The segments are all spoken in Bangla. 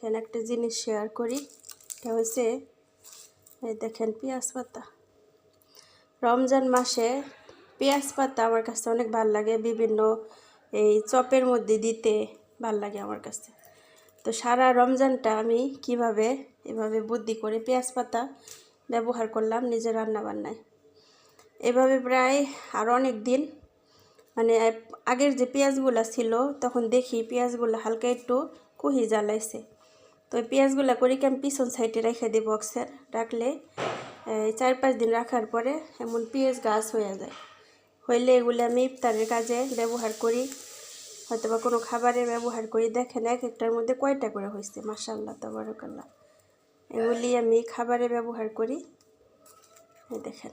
দেখেন একটা জিনিস শেয়ার করি, এটা হচ্ছে এই দেখেন পেঁয়াজ পাতা। রমজান মাসে পেঁয়াজ পাতা আমার কাছে অনেক ভালো লাগে, বিভিন্ন এই চপের মধ্যে দিতে ভাল লাগে আমার কাছে। তো সারা রমজানটা আমি কিভাবে এভাবে বুদ্ধি করে পেঁয়াজ পাতা ব্যবহার করলাম নিজের রান্নাবান্নায়। এভাবে প্রায় আরও অনেক দিন, মানে আগের যে পেঁয়াজগুলো ছিল তখন দেখি পেঁয়াজগুলো হালকা একটু কুহি জ্বালাইছে। তো ওই পেঁয়াজগুলো করি কি আমি পিছন সাইডে রেখে দিই বক্সের, রাখলে 4-5 দিন রাখার পরে এমন পেঁয়াজ গাছ হয়ে যায়। হইলে এগুলো আমি ইফতারের কাজে ব্যবহার করি, হয়তো বা কোনো খাবারে ব্যবহার করি। দেখেন এক একটার মধ্যে কয়টা করে হয়েছে, মাশাআল্লাহ তাবারাকাল্লাহ। এগুলি আমি খাবারে ব্যবহার করি। এই দেখেন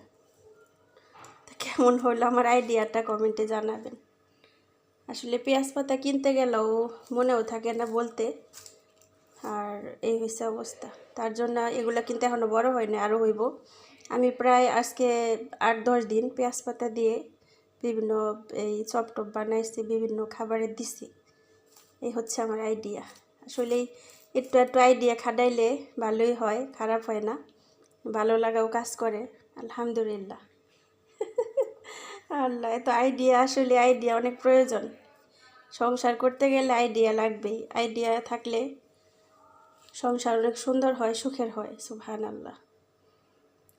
তো কেমন হলো আমার আইডিয়াটা কমেন্টে জানাবেন। আসলে পেঁয়াজ পাতা কিনতে গেলেও মনেও থাকে না বলতে, আর এই হয়েছে অবস্থা। তার জন্য এগুলো কিন্তু এখনও বড় হয়নি, আরও হইব। আমি প্রায় আজকে 8-10 দিন পেঁয়াজ পাতা দিয়ে বিভিন্ন এই চপ টপ বানাইছি, বিভিন্ন খাবারে দিছি। এই হচ্ছে আমার আইডিয়া। আসলে একটু একটু আইডিয়া খাটাইলে ভালোই হয়, খারাপ হয় না, ভালো লাগাও কাজ করে। আলহামদুলিল্লাহ। আল্লাহ, এত আইডিয়া, আসলে আইডিয়া অনেক প্রয়োজন। সংসার করতে গেলে আইডিয়া লাগবেই, আইডিয়া থাকলে সংসার অনেক সুন্দর হয়, সুখের হয়। সুবহানাল্লাহ।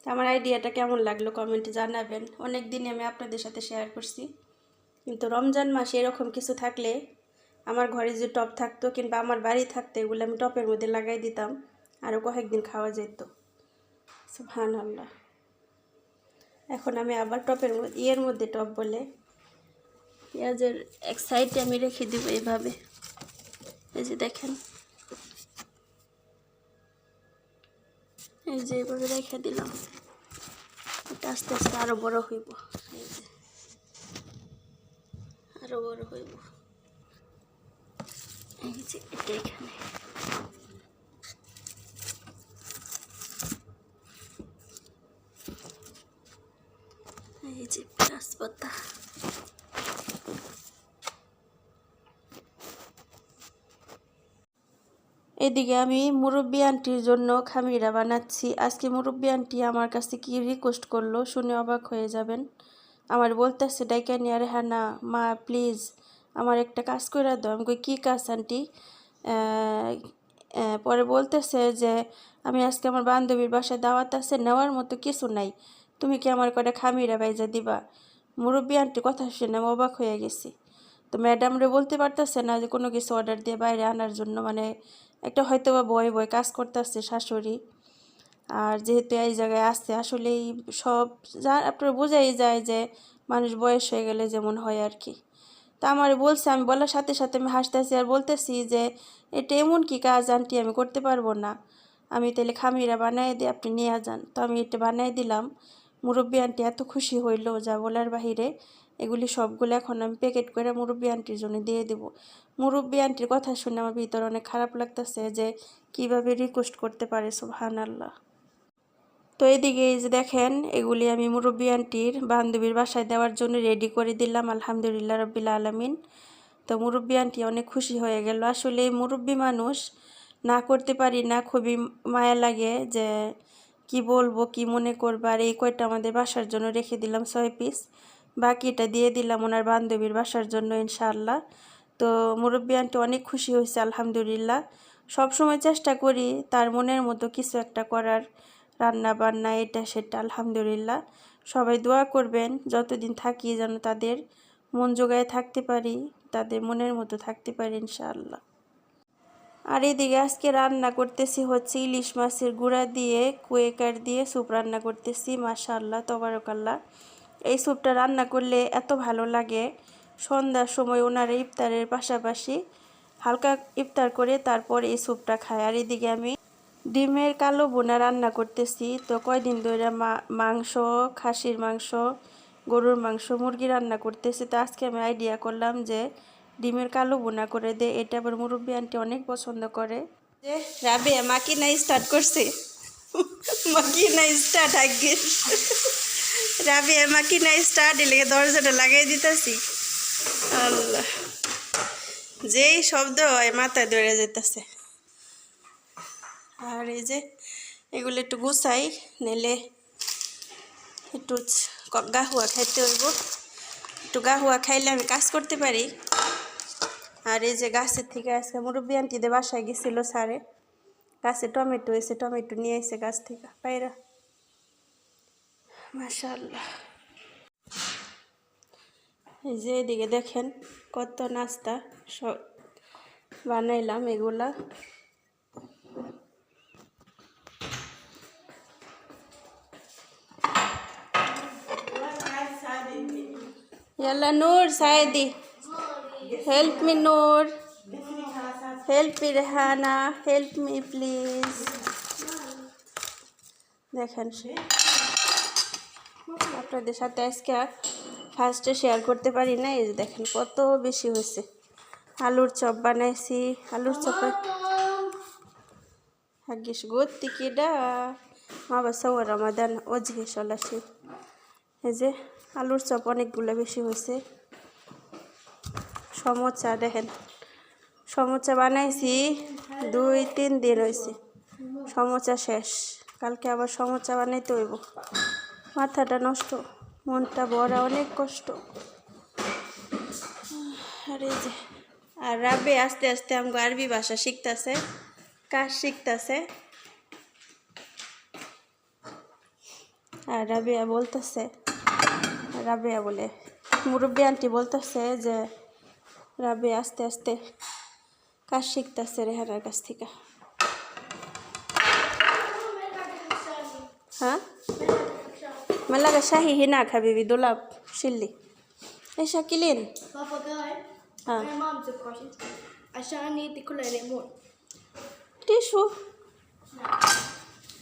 আমার আইডিয়াটা কেমন লাগলো কমেন্টে জানাবেন। অনেক দিন আমি আপনাদের সাথে শেয়ার করছি, কিন্তু রমজান মাসে এরকম কিছু থাকলে আমার ঘরে যে টপ থাকতো কিংবা আমার বাড়ি থাকতো, এগুলো আমি টপের মধ্যে লাগাই দিতাম, আরও কয়েকদিন খাওয়া যেত। সুবহানাল্লাহ। এখন আমি আবার টপের ইয়ের মধ্যে টপ বলে পেঁয়াজের এক সাইডে আমি রেখে দিব এইভাবে। এই যে দেখেন, এই যে এইভাবে রেখে দিলাম। এটা আস্তে আস্তে আরও বড় হইব, এই যে আরও বড় হইব। এই যে এটা এখানে, এই যে পেঁয়াজ পাতা। এদিকে আমি মুরব্বি আন্টির জন্য খামিরা বানাচ্ছি। আজকে মুরব্বি আন্টি আমার কাছে কি রিকোয়েস্ট করলো শুনে অবাক হয়ে যাবেন। আমার বলতেছে ডাইকা নিয়ে, আরে হ্যাঁ না মা প্লিজ আমার একটা কাজ করে দাও। আমি কই কী কাজ আন্টি? পরে বলতেছে যে আমি আজকে আমার বান্ধবীর বাসায় দাওয়াত আছে, নেওয়ার মতো কিছু নাই, তুমি কি আমার কটা খামিরা বাইজা দিবা? মুরব্বি আন্টি কথা শুনে আমি অবাক হয়ে গেছি। তো ম্যাডামরে বলতে পারতেছে না যে কোনো কিছু অর্ডার দিয়ে বাইরে আনার জন্য, মানে একটা হয়তো বা ভয় ভয় কাজ করতেছে শাশুড়ি। আর যেহেতু এই জায়গায় আসছে, আসলেই সব যা আপনার বোঝাই যায় যে মানুষ বয়স হয়ে গেলে যেমন হয় আর কি। তা আমার বলছে, আমি বলার সাথে সাথে আমি হাসতেছি আর বলতেছি যে এটা এমন কি কাজ আন্টি, আমি করতে পারবো না, আমি তাহলে খামিরা বানিয়ে দিই, আপনি নিয়ে যান। তো আমি এটা বানিয়ে দিলাম। মুরব্বি আন্টি এত খুশি হইলো যা বলার বাহিরে। এগুলি সবগুলো এখন আমি প্যাকেট করে মুরব্বি আন্টির জন্য দিয়ে দেবো। মুরব্বি আন্টির কথা শুনে আমার ভিতরে অনেক খারাপ লাগতেছে যে কিভাবে রিকোয়েস্ট করতে পারে। সুবহানাল্লাহ। তো এদিকে এই যে দেখেন, এগুলি আমি মুরব্বি আন্টির বান্ধবীর বাসায় দেওয়ার জন্য রেডি করে দিলাম। আলহামদুলিল্লাহ রব্বিল আলামিন। তো মুরব্বি আন্টি অনেক খুশি হয়ে গেল। আসলে এই মুরব্বি মানুষ না করতে পারি না, খুবই মায়া লাগে যে কি বলবো, কি মনে করবো। আর এই কয়টা আমাদের বাসার জন্য রেখে দিলাম 6 পিস, বাকিটা দিয়ে দিলাম ওনার বান্ধবীর বাসার জন্য ইনশাআল্লাহ। তো মুরব্বি আন্টি অনেক খুশি হয়েছে আলহামদুলিল্লাহ। সবসময় চেষ্টা করি তার মনের মতো কিছু একটা করার, রান্না বান্না এটা সেটা। আলহামদুলিল্লাহ। সবাই দোয়া করবেন যতদিন থাকি যেন তাদের মন জোগায় থাকতে পারি, তাদের মনের মতো থাকতে পারি ইনশাআল্লাহ। আর এদিকে আজকে রান্না করতেছি হচ্ছে ইলিশ মাছের গুঁড়া দিয়ে কুয়েকার দিয়ে স্যুপ রান্না করতেছি। মাশাআল্লাহ তাবারাকাল্লাহ। এই স্যুপটা রান্না করলে এত ভালো লাগে। সন্ধ্যার সময় ওনারা ইফতারের পাশাপাশি হালকা ইফতার করে তারপর এই স্যুপটা খায়। আর এদিকে আমি ডিমের কালো বোনা রান্না করতেছি। তো কয়দিন ধরে মাংস, খাসির মাংস, গরুর মাংস, মুরগি রান্না করতেছি। তো আজকে আমি আইডিয়া করলাম যে ডিমের কালো বোনা করে দে, এটা আবার মুরব্বি আন্টি অনেক পছন্দ করে। যে রাবেয়া মাকি না স্টার্ট করছে, মাকি না স্টার্ট আগে, রাবেয়া মাকি না স্টার্ট এলে দরজাটা লাগাই দিতেছি। আল্লাহ, যেই শব্দ হয় মাথায় ধরে যেতেছে। আর এই যে এগুলো একটু গুছাই, নিলে একটু গাহুয়া খাইতে হইব। একটু গাহুয়া খাইলে আমি কাজ করতে পারি। আর এই যে গাছের থেকে আজকে মুরব্বী আন্টিদের বাসায় গেছিল স্যারে, গাছে টমেটো এসে টমেটো নিয়ে এসে গাছ থেকে পায়রা, মাশাআল্লাহ। এই যে এদিকে দেখেন কত নাস্তা সব বানাইলাম এগুলা। يلا نور ساعدي help me نور help me Rehana help me please। দেখেন আপনাদের সাথে আজকে ফার্স্টে শেয়ার করতে পারি না। এই যে দেখেন কত বেশি হয়েছে। আলুর চপ বানাইছি, আলুর চপে হাগিস গতি কিডা মা বাসাও রমাদান ওজহে চলাছি। এই যে আলুর চপ অনেকগুলো বেশি হয়েছে। সমোসা দেখেন, সমোসা বানাইছি 2-3 দিন হয়েছে, সমোসা শেষ। কালকে আবার সমোসা বানাইতে হইব। মাথাটা নষ্ট, মনটা ভরা, অনেক কষ্ট। আর এই যে আর রাবে আস্তে আস্তে আমাকে আরবি ভাষা শিখতেছে, কাজ শিখতেছে। আর রাবিয়া বলতেছে, রাবিয়া বলে মুরব্বী আন্টি বলতেছে যে রাবিয়া আস্তে আস্তে কাজ শিখতেছে রেহানার কাছ থেকে। ها ملقى شاهي هناك حبيبي دولاب شلي ايش اكلين بابا قال ها انا ما امسك كويس عشان يدي كلها ليمون টিসু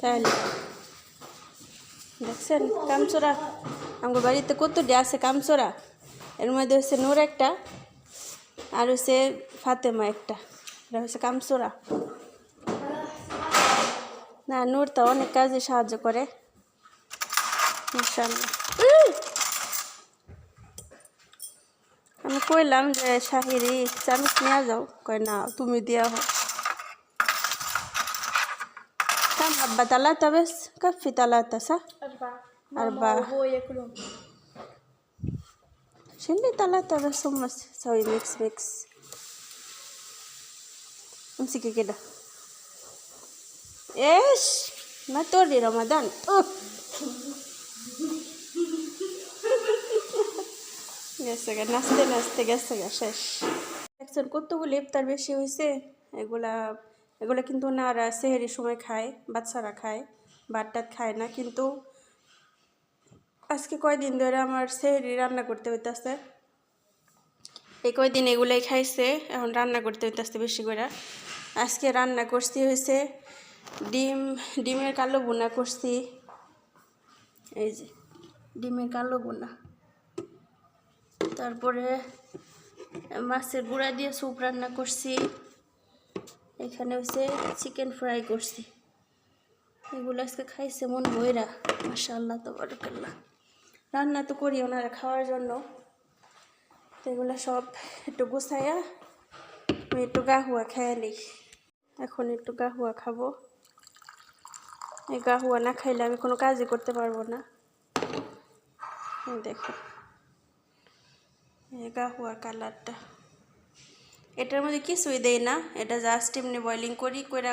তাহলে দেখছেন কামচোরা আমার বাড়িতে কতটি আছে কামচোরা। এর মধ্যে হচ্ছে নূর একটা আর হচ্ছে ফাতেমা একটা, এটা হচ্ছে কামচোরা। না নূর তো অনেক কাজে সাহায্য করে মাশাআল্লাহ। আমি কইলাম যে শাহিরি চামচ নিয়ে যাও, কয় না তুমি দিয়া হোক। كم حبة 3 بس كفي 3 صح؟ 4 ماما وهو ياكلون شيلي 3 بس هم سوي ميكس ميكس. امسكي كده. ايش؟ ما توري رمضان. গেছে গা নাচতে নাচতে গেছে গা শেষ। দেখছেন কতগুলো ইফতার বেশি হয়েছে। এগুলা এগুলা কিন্তু ওনারা সেহেরির সময় খায়, বাচ্চারা খায়, বাটটাত খায় না। কিন্তু আজকে কয়দিন ধরে আমার সেহেরি রান্না করতে হইতেছে। এই কয়দিন এগুলাই খাইছে, এখন রান্না করতে হইতেছে বেশি করে। আজকে রান্না করছি হয়েছে ডিমের কালো বোনা করছি। এই যে ডিমের কালো বোনা, তারপরে মাছের গুঁড়া দিয়ে স্যুপ রান্না করছি। এখানে হচ্ছে চিকেন ফ্রাই করছি। এগুলো আজকে খাইছে মন বইরা, মাশাআল্লাহ তাবারাকাল্লাহ। রান্না তো করি ওনারা খাওয়ার জন্য। তো এগুলো সব একটু গুছাইয়া আমি একটু গাহুয়া খেয়ে নিই। এখন একটু গাহুয়া খাবো। এই গাহুয়া না খাইলে আমি কোনো কাজই করতে পারবো না। দেখো এই গাহুয়ার কালারটা, এটার মধ্যে কিছুই দেই না, এটা জাস্ট এমনি বয়লিং করি করে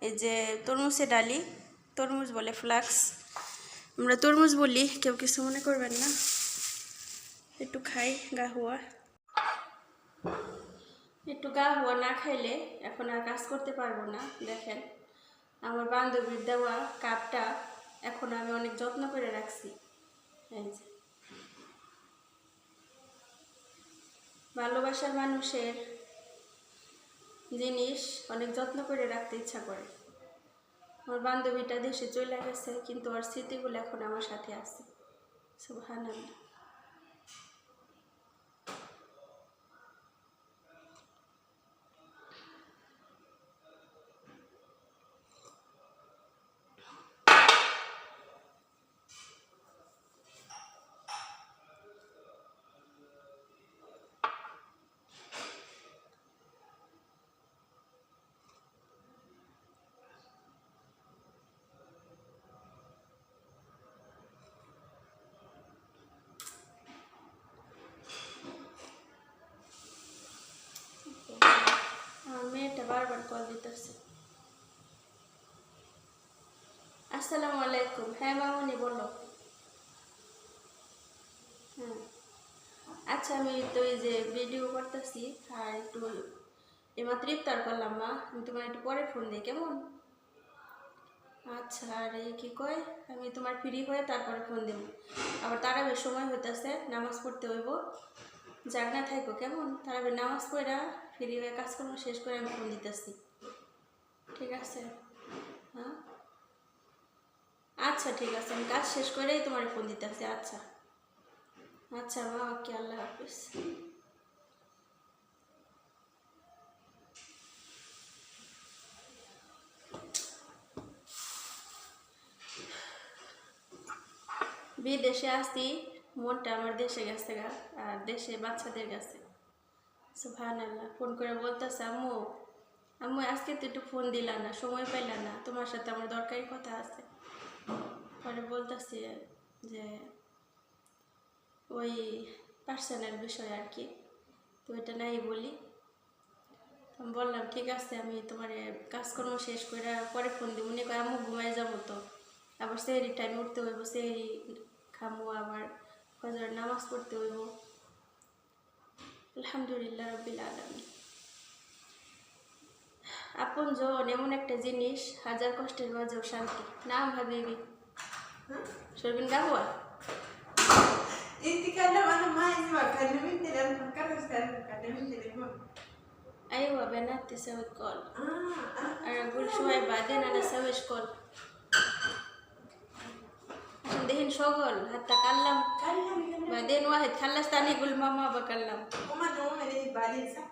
এই যে তরমুজে ডালি, তরমুজ বলে ফ্লাক্স, আমরা তরমুজ বলি, কেউ কিছু মনে করবেন না। একটু খাই গাহুয়া। একটু গাহুয়া না খাইলে এখন আর কাজ করতে পারবো না। দেখেন আমার বান্ধবীর দেওয়া কাপটা এখন আমি অনেক যত্ন করে রাখছি। এই যে ভালোবাসার মানুষের জিনিস অনেক যত্ন করে রাখতে ইচ্ছা করে। আমার বান্ধবীটা দেশে চলে গেছে, কিন্তু ওর স্মৃতিগুলো এখন আমার সাথে আছে। সুবহানাল্লাহ। দিতেছে। আসসালামু আলাইকুম। হ্যাঁ মামুনি বলো। হ্যাঁ আচ্ছা, আমি তো এই যে ভিডিও করতেছি আর একটু এমাত্র ইফতার করলাম মা, আমি তোমার একটু পরে ফোন দিই কেমন? আচ্ছা, আর এই কি কয়, আমি তোমার ফ্রি হয়ে তারপরে ফোন দেব। আবার তারাবির সময় হইতেছে, নামাজ পড়তে হইব, জাগনা থাকবো কেমন? তারাবির নামাজ পড়া ফ্রি হয়ে কাজকর্ম শেষ করে আমি ফোন দিতেছি, ঠিক আছে? হ্যাঁ আচ্ছা ঠিক আছে, আমি কাজ শেষ করেই তোমার ফোন দিতেছি। আচ্ছা আচ্ছা মা, ওকে, আল্লাহ হাফিজ। বিদেশে আসি, মনটা আমার দেশে গেছে গা, আর দেশে বাচ্চাদের কাছে। সুবহানাল্লাহ, ফোন করে বলতেছে আম্মু, আম্মু আজকে তো একটু ফোন দিলা না, সময় পাইলা না, তোমার সাথে আমার দরকারি কথা আছে। পরে বলতেছি যে ওই পার্সোনাল বিষয় আর কি, তো এটা নাই বলি। আমি বললাম ঠিক আছে, আমি তোমার কাজকর্ম শেষ করে পরে ফোন দিব। উনি কয় আম্মু ঘুমাই যাবো তো, আবার সেহরি টাইমে উঠতে হইব, সেহরি খামো, আবার ফজরের নামাজ পড়তে হইব। আলহামদুলিল্লাহ রব্বিল আলামিন। আপনজন এমন একটা জিনিস, হাজার কষ্টের মাঝেও শান্তি। নাম হাবিবি সরবিন গাবুয়া। انت كلم انا ما اسمع كلمني تليفون فكرت كلمني تليفون ايوه بنات تسوي كول، اه انا اقول شوي بعدين انا اسوي كول عشان دهين شغل هتكلم. كلم بعدين واحد خلص تاني يقول ماما بكلم. هم اللي بعدين صح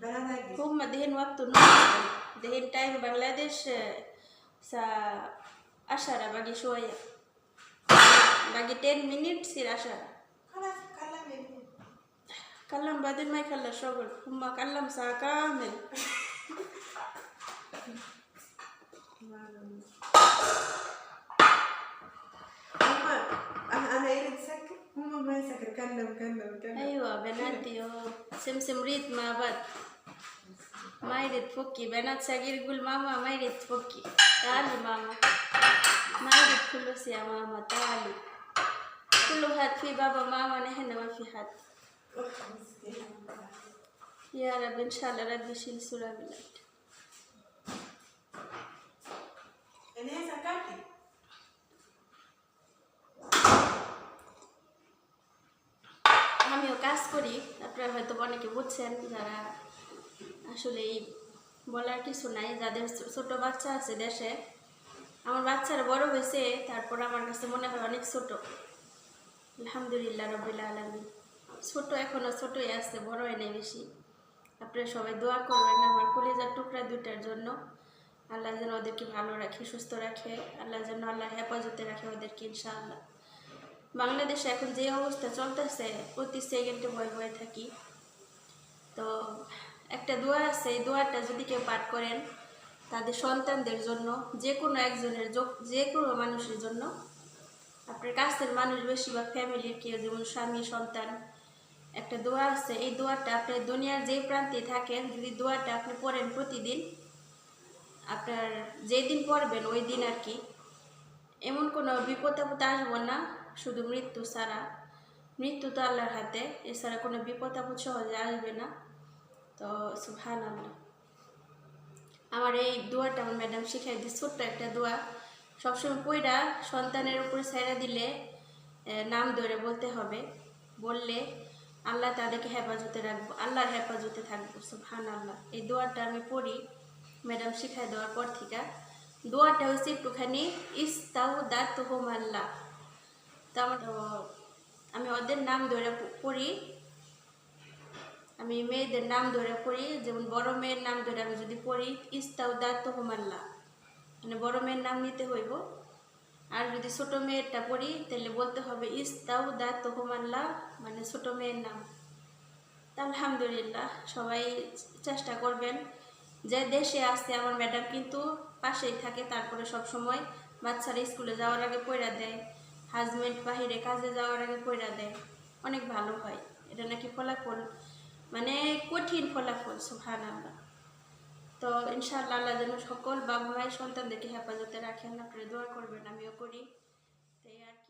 بنات هم دهين وقت النوم، دهين تايم بنغلاديش الساعة 10 باقي شوية، باقي 10 minutes يصير 10. خلاص كلمني كلم بعدين ما يخلص شغل، هم كلم ساعة كامل. هم انا اريد اسكر هم ما يسكر كلم أيوة بناتي سمسم ريت ما بد ما يريد تفكي، بنات صغير يقول ماما ما يريد تفكي، تعالي ماما، ما يريد فلوس يا ماما، تعالي، كل واحد في بابا ماما، نحن ما في حد. يا رب إن شاء الله ربي يشيل سورة بلاد. انا سكرتي আমিও কাজ করি, আপনারা হয়তো অনেকে বুঝছেন, যারা আসলে এই বলার কিছু নাই, যাদের ছোট বাচ্চা আছে দেশে। আমার বাচ্চারা বড় হয়েছে, তারপর আমার কাছে মনে হয় অনেক ছোট। আলহামদুলিল্লাহ রবিল আলমী, ছোট এখনো ছোটই আছে, বড় হয় নাই বেশি। আপনারা সবাই দোয়া করবেন আমার কলিজার টুকরা দুইটার জন্য। আল্লাহ যেন ওদেরকে ভালো রাখে, সুস্থ রাখে, আল্লাহ যেন আল্লাহ হেফাজতে রাখে ওদেরকে ইনশাআল্লাহ। বাংলাদেশে এখন যে অবস্থা চলতেছে, প্রতি সেকেন্ডে ভয়ে ভয়ে থাকি। তো একটা দোয়া আছে, এই দোয়াটা যদি কেউ পাঠ করেন তাদের সন্তানদের জন্য, যে কোনো একজনের, যে কোনো মানুষের জন্য, আপনার কাছের মানুষ, বেশিরভাগ ফ্যামিলির কেউ, যেমন স্বামী, সন্তান, একটা দোয়া আছে, এই দোয়াটা আপনি দুনিয়ার যে প্রান্তে থাকেন, যদি দোয়াটা আপনি পড়েন প্রতিদিন, আপনার যেই দিন পড়বেন ওই দিন আর কি, এমন কোনো বিপদ আপদ আসবো না, শুধু মৃত্যু ছাড়া। মৃত্যু তো আল্লাহর হাতে, এছাড়া কোনো বিপদ আপদ সহজে আসবে না। তো সুবহানাল্লাহ, আমার এই দোয়াটা আমার ম্যাডাম শিখাই দিই, ছোট্ট একটা দোয়া, সবসময় পইরা সন্তানের উপর ছেড়ে দিলে নাম ধরে বলতে হবে, বললে আল্লাহ তাদেরকে হেফাজতে রাখবো, আল্লাহর হেফাজতে থাকবো। সুবহানাল্লাহ, এই দোয়াটা আমি পড়ি ম্যাডাম শিখাই দেওয়ার পর থেকে। দোয়াটা হচ্ছে একটুখানি ইস্তাউদাতুহুম আল্লাহ। তো আমি ওদের নাম ধরে পড়ি, আমি মেয়েদের নাম ধরে পড়ি, যেমন বড় মেয়ের নাম ধরে আমি যদি পড়ি ইস্তাউদাতুহুম আল্লাহ, মানে বড় মেয়ের নাম নিতে হইব। আর যদি ছোট মেয়েরটা পড়ি তাহলে বলতে হবে ইস্তাউদাতুহুম আল্লাহ, মানে ছোট মেয়ের নাম। তা আলহামদুলিল্লাহ, সবাই চেষ্টা করবেন। যে দেশে আসছে আমার ম্যাডাম কিন্তু পাশেই থাকে, তারপরে সব সময় বাচ্চারা স্কুলে যাওয়ার আগে পড়া দেয়, হাজব্যান্ড বাহিরে কাজে যাওয়ার আগে পড়া দেয়, অনেক ভালো হয়। এটা নাকি ফলাফল, মানে কঠিন ফলাফল। সুবহানাল্লাহ, তো ইনশাআল্লাহ আল্লাহ যেন সকল বাবা মায়ের সন্তানদেরকে হেফাজতে রাখেন, আপনারা দোয়া করবেন, আমিও করি। তাই আর কি।